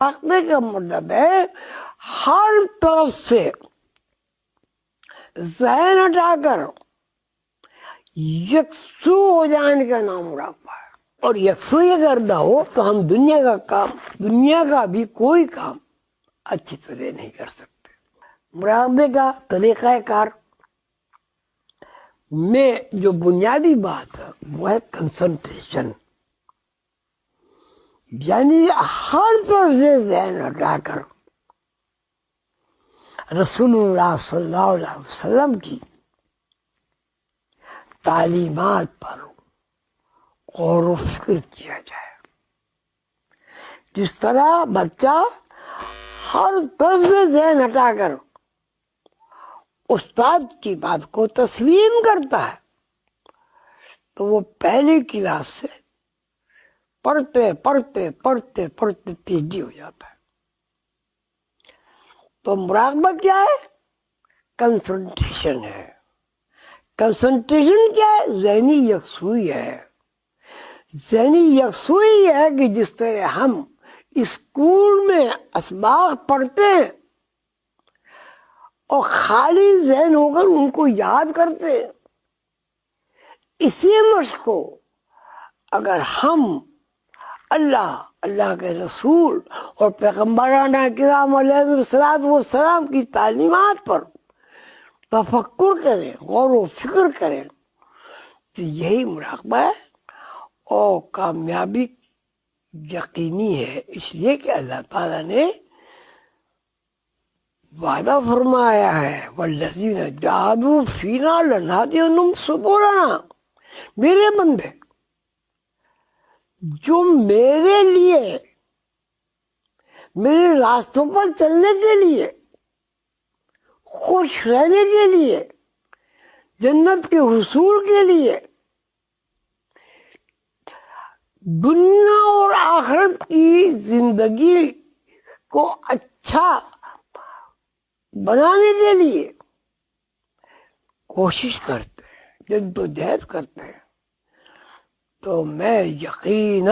भागने का मतलब है हर तरफ से ज़हन हटाकर यकसू हो जाने का नाम मुराक़बा है। और यकसू अगर ना हो तो हम दुनिया का भी कोई काम अच्छी तरह नहीं कर सकते। मुराक़बे का तरीक़ा कार में जो बुनियादी बात है वो है कंसंट्रेशन, यानी हर तरफ से ज़हन हटाकर रसूलुल्लाह सल्लल्लाहु अलैहि वसल्लम की तालीमात पर गौर व फिक्र किया जाए। जिस तरह बच्चा हर तरफ से ज़हन हटाकर उस्ताद की बात को तस्लीम करता है, तो वो पहली क्लास से पढ़ते पढ़ते पढ़ते पढ़ते तेजी हो जाता है। तो मुराक़बा क्या है? कंसंट्रेशन है। कंसंट्रेशन क्या है? ज़हनी यकसुई है। ज़हनी यकसुई है कि जिस तरह हम स्कूल में असबाग पढ़ते हैं और खाली ज़हन होकर उनको याद करते हैं, इसी मश्क को अगर हम अल्लाह के रसूल और पैगम्बराना किराम अलैहिस्सलाम की तालीमात पर तफक्कुर करें, गौर व फिक्र करें, तो यही मुराक़बा है और कामयाबी यकीनी है। इसलिए कि अल्लाह ताला ने वादा फरमाया है, वल्लज़ीना जाहदू फीना लनहदियहुम सुबुलना, मेरे बंदे जो मेरे लिए मेरे रास्तों पर चलने के लिए, खुश रहने के लिए, जन्नत के हुसूल के लिए, दुनिया और आखिरत की जिंदगी को अच्छा बनाने के लिए कोशिश करते हैं, जद्दोजहद करते हैं, तो मैं यकीनन